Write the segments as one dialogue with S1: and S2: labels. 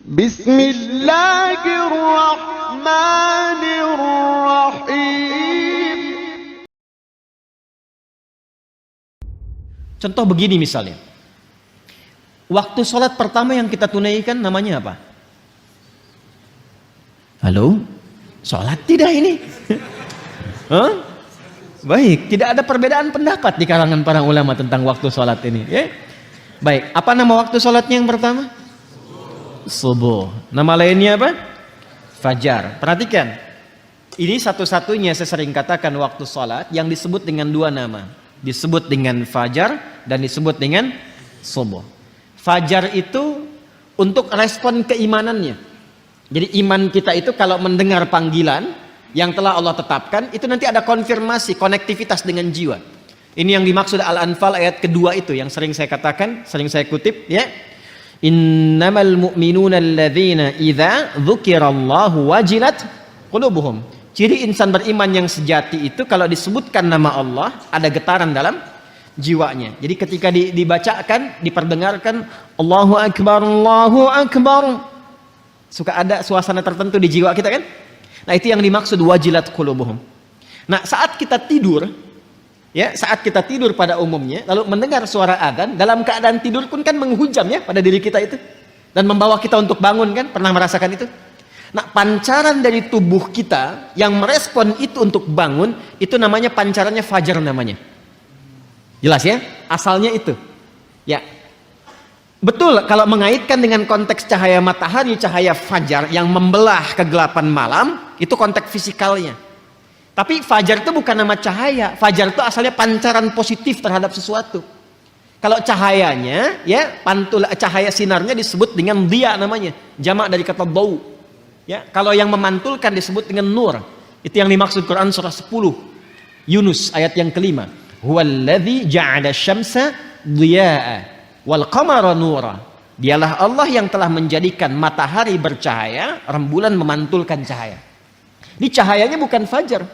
S1: Bismillahirrahmanirrahim.
S2: Contoh begini misalnya, waktu sholat pertama yang kita tunaikan namanya apa? Halo? Sholat tidak ini? Hah? Baik, tidak ada perbedaan pendapat di kalangan para ulama tentang waktu sholat ini. Ya? Baik, apa nama waktu sholatnya yang pertama? Subuh. Nama lainnya apa? Fajar. Perhatikan, ini satu-satunya saya sering katakan waktu sholat yang disebut dengan dua nama. Disebut dengan fajar dan disebut dengan subuh. Fajar itu untuk respon keimanannya. Jadi iman kita itu kalau mendengar panggilan yang telah Allah tetapkan, itu nanti ada konfirmasi, konektivitas dengan jiwa. Ini yang dimaksud Al-Anfal ayat kedua itu yang sering saya katakan, sering saya kutip ya. Innamal mu'minuna alladzina idza dzukirallahu wajilat qulubuhum. Ciri insan beriman yang sejati itu kalau disebutkan nama Allah ada getaran dalam jiwanya. Jadi ketika dibacakan, diperdengarkan Allahu Akbar, Allahu Akbar, suka ada suasana tertentu di jiwa kita kan? Nah, itu yang dimaksud wajilat qulubuhum. Nah, saat kita tidur, ya, saat kita tidur pada umumnya, lalu mendengar suara adzan, dalam keadaan tidur pun kan menghujam ya pada diri kita itu dan membawa kita untuk bangun kan? Pernah merasakan itu? Nah, pancaran dari tubuh kita yang merespon itu untuk bangun, itu namanya pancarannya fajar namanya. Jelas ya? Asalnya itu. Ya. Betul, kalau mengaitkan dengan konteks cahaya matahari, cahaya fajar yang membelah kegelapan malam, itu konteks fisikalnya. Tapi fajar itu bukan nama cahaya. Fajar itu asalnya pancaran positif terhadap sesuatu. Kalau cahayanya, ya, pantul cahaya sinarnya disebut dengan dia namanya. Jamak dari kata bau. Ya, kalau yang memantulkan disebut dengan nur. Itu yang dimaksud Quran surah 10. Yunus ayat yang kelima. Huwallazi ja'ala syamsa dhiya'a wal qamara nura. Dialah Allah yang telah menjadikan matahari bercahaya, rembulan memantulkan cahaya. Ini cahayanya bukan fajar.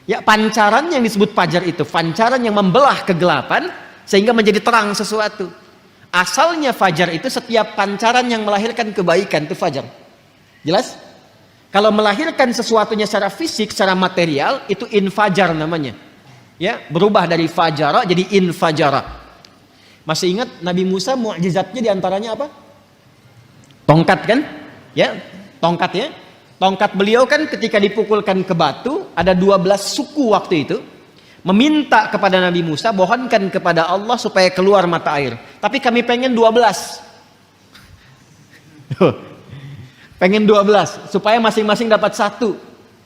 S2: Ya, pancaran yang disebut fajar itu pancaran yang membelah kegelapan sehingga menjadi terang sesuatu. Asalnya fajar itu setiap pancaran yang melahirkan kebaikan itu fajar. Jelas? Kalau melahirkan sesuatunya secara fisik, secara material, itu infajar namanya. Ya, berubah dari fajara jadi infajara. Masih ingat Nabi Musa mukjizatnya diantaranya apa? Tongkat kan? Ya, tongkat ya. Tongkat beliau kan ketika dipukulkan ke batu, ada 12 suku waktu itu meminta kepada Nabi Musa, mohonkan kepada Allah supaya keluar mata air. Tapi kami pengen 12. Pengen 12 supaya masing-masing dapat satu.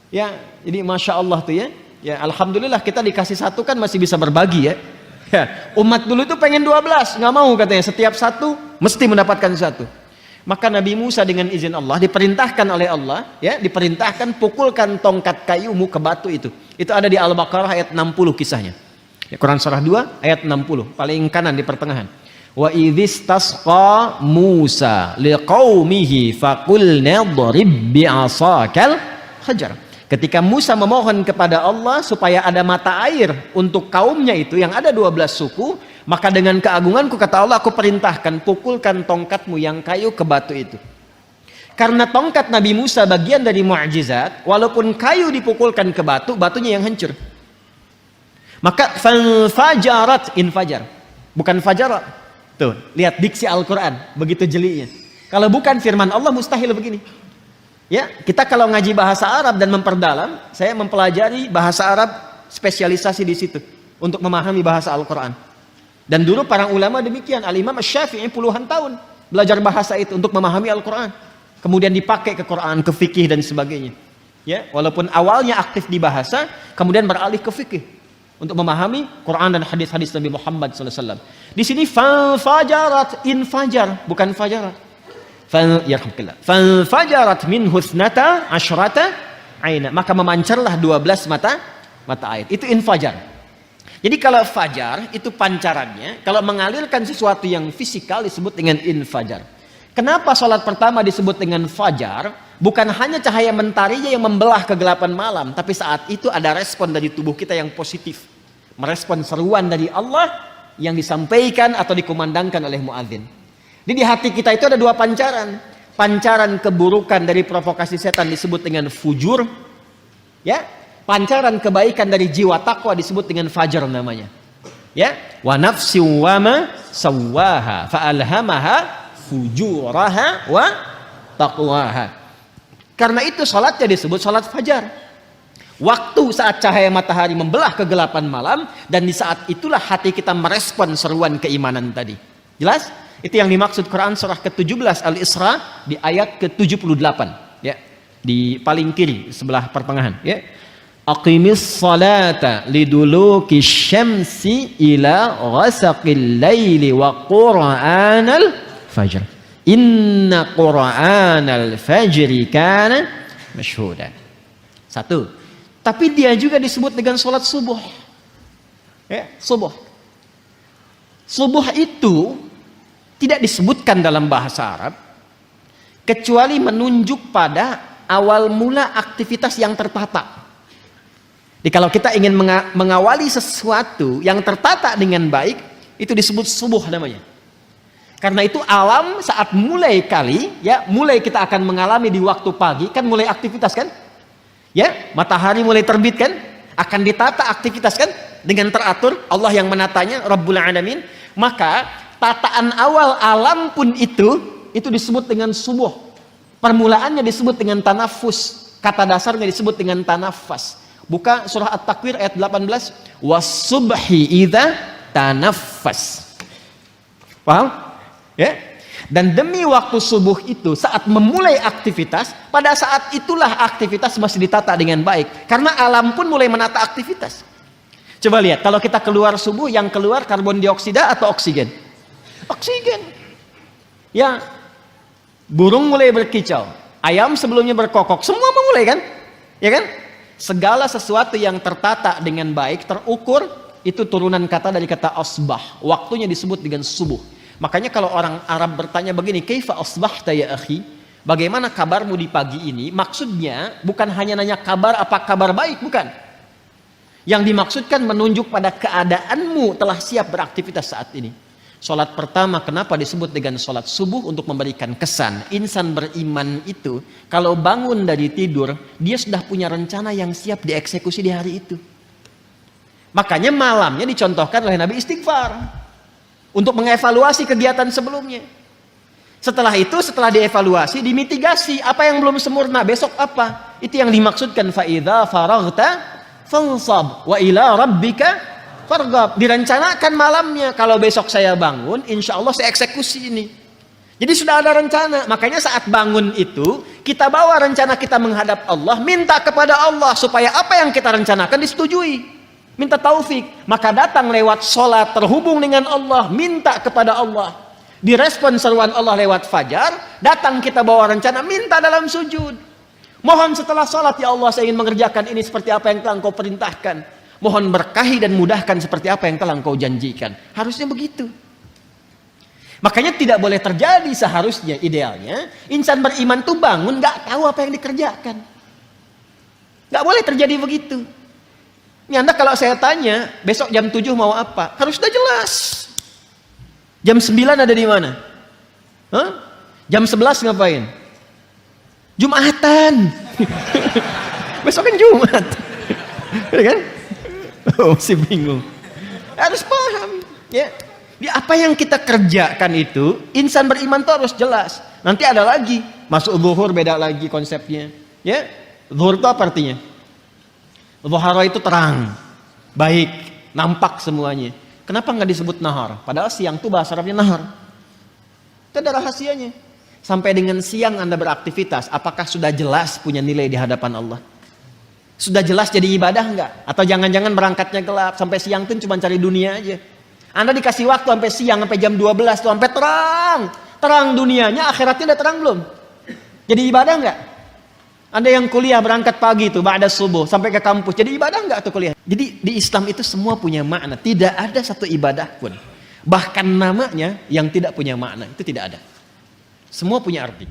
S2: Ya, jadi Masya Allah tuh ya. Ya, Alhamdulillah kita dikasih satu kan masih bisa berbagi ya. Ya, umat dulu itu pengen 12, nggak mau katanya, setiap satu mesti mendapatkan satu. Maka Nabi Musa dengan izin Allah diperintahkan oleh Allah, ya, diperintahkan pukulkan tongkat kayumu ke batu itu. Itu ada di Al-Baqarah ayat 60 kisahnya. Ya, Quran surah 2 ayat 60, paling kanan di pertengahan. Wa idzistasqa Musa liqaumihi faqulna dharib bi'asakal hajar. Ketika Musa memohon kepada Allah supaya ada mata air untuk kaumnya itu yang ada 12 suku, maka dengan keagunganku kata Allah, aku perintahkan pukulkan tongkatmu yang kayu ke batu itu. Karena tongkat Nabi Musa bagian dari mukjizat, walaupun kayu dipukulkan ke batu, batunya yang hancur. Maka fajarat infajar, bukan fajarat. Tuh, lihat diksi Al-Quran, begitu jelinya. Kalau bukan firman Allah mustahil begini. Ya, kita kalau ngaji bahasa Arab dan memperdalam, saya mempelajari bahasa Arab spesialisasi di situ untuk memahami bahasa Al-Quran. Dan dulu para ulama demikian, Al-Imam Asy-Syafi'i puluhan tahun belajar bahasa itu untuk memahami Al-Quran. Kemudian dipakai ke Quran, ke fikih dan sebagainya. Ya, walaupun awalnya aktif di bahasa, kemudian beralih ke fikih untuk memahami Quran dan hadis-hadis Nabi Muhammad SAW. Di sini fajarat infajar, bukan fajarat. Fajarat min husnata asyrata aina, maka memancarlah 12 mata air. Itu infajar. Jadi kalau fajar itu pancarannya, kalau mengalirkan sesuatu yang fisikal disebut dengan infajar. Kenapa sholat pertama disebut dengan fajar? Bukan hanya cahaya mentarinya yang membelah kegelapan malam, tapi saat itu ada respon dari tubuh kita yang positif, merespon seruan dari Allah yang disampaikan atau dikumandangkan oleh muadzin. Jadi di hati kita itu ada dua pancaran. Pancaran keburukan dari provokasi setan disebut dengan fujur. Ya, pancaran kebaikan dari jiwa takwa disebut dengan fajar namanya. Ya, wa nafsi wa ma sawwaha fa alhamaha fujuraha wa taqwaha. Karena itu salatnya disebut salat fajar. Waktu saat cahaya matahari membelah kegelapan malam, dan di saat itulah hati kita merespon seruan keimanan tadi. Jelas? Itu yang dimaksud Quran surah ke-17 Al-Isra di ayat ke-78, ya. Di paling kiri sebelah pertengahan, ya. Aqimis salata liduluki syamsi ila ghasaqil laili wa qur'anal fajr. Inna qur'anal fajri kana masyhuda. Satu. Tapi dia juga disebut dengan salat subuh. Ya, subuh. Subuh itu tidak disebutkan dalam bahasa Arab kecuali menunjuk pada awal mula aktivitas yang tertata. Jadi kalau kita ingin mengawali sesuatu yang tertata dengan baik, itu disebut subuh namanya. Karena itu alam saat mulai kita akan mengalami di waktu pagi, kan mulai aktivitas kan? Ya, matahari mulai terbit kan? Akan ditata aktivitas kan? Dengan teratur, Allah yang menatanya, Rabbul Alamin. Maka tataan awal alam pun itu disebut dengan subuh. Permulaannya disebut dengan tanafus. Kata dasarnya disebut dengan tanafas. Buka surah At-Takwir ayat 18. Was-subhi idza tanaffas. Paham? Ya? Dan demi waktu subuh itu saat memulai aktivitas, pada saat itulah aktivitas masih ditata dengan baik. Karena alam pun mulai menata aktivitas. Coba lihat, kalau kita keluar subuh, yang keluar karbon dioksida atau oksigen? Oksigen. Ya, burung mulai berkicau, ayam sebelumnya berkokok, semua memulai kan? Ya kan? Segala sesuatu yang tertata dengan baik, terukur, itu turunan kata dari kata asbah. Waktunya disebut dengan subuh. Makanya kalau orang Arab bertanya begini, kaifa asbahta ya akhi? Bagaimana kabarmu di pagi ini? Maksudnya bukan hanya nanya kabar, apa kabar baik, bukan. Yang dimaksudkan menunjuk pada keadaanmu telah siap beraktivitas saat ini. Salat pertama kenapa disebut dengan salat subuh? Untuk memberikan kesan insan beriman itu kalau bangun dari tidur, dia sudah punya rencana yang siap dieksekusi di hari itu. Makanya malamnya dicontohkan oleh Nabi istighfar untuk mengevaluasi kegiatan sebelumnya. Setelah itu, setelah dievaluasi, dimitigasi apa yang belum sempurna, besok apa. Itu yang dimaksudkan fa idza faraghta fansab wa ila rabbika farghab. Direncanakan malamnya, kalau besok saya bangun, insya Allah saya eksekusi ini. Jadi sudah ada rencana. Makanya saat bangun itu, kita bawa rencana kita menghadap Allah, minta kepada Allah supaya apa yang kita rencanakan disetujui. Minta taufik. Maka datang lewat sholat, terhubung dengan Allah, minta kepada Allah. Direspon seruan Allah lewat fajar, datang kita bawa rencana, minta dalam sujud. Mohon setelah sholat, ya Allah saya ingin mengerjakan ini seperti apa yang telah Engkau perintahkan. Mohon berkahi dan mudahkan seperti apa yang telah Engkau janjikan. Harusnya begitu. Makanya tidak boleh terjadi, seharusnya idealnya insan beriman tuh bangun gak tahu apa yang dikerjakan. Gak boleh terjadi begitu. Ini Anda kalau saya tanya besok jam 7 mau apa, harus sudah jelas. Jam 9 ada di mana? Jam 11 ngapain? Jumatan. Besok kan Jumat. Ya kan? Oh, masih bingung. Harus paham, ya. Di apa yang kita kerjakan itu, insan beriman tuh harus jelas. Nanti ada lagi, masuk zuhur beda lagi konsepnya, ya. Zuhur itu apa artinya? Zuhara itu terang, baik, nampak semuanya. Kenapa nggak disebut nahar? Padahal siang tuh bahasa Arabnya nahar. Itu ada rahasianya. Sampai dengan siang Anda beraktivitas, apakah sudah jelas punya nilai di hadapan Allah? Sudah jelas jadi ibadah enggak? Atau jangan-jangan berangkatnya gelap, sampai siang tuh cuma cari dunia aja. Anda dikasih waktu sampai siang, sampai jam 12 tuh, sampai terang dunianya, akhiratnya udah terang belum? Jadi ibadah enggak? Anda yang kuliah berangkat pagi tuh, ba'da subuh sampai ke kampus, jadi ibadah enggak tuh kuliah? Jadi di Islam itu semua punya makna, tidak ada satu ibadah pun, bahkan namanya yang tidak punya makna, itu tidak ada. Semua punya arti.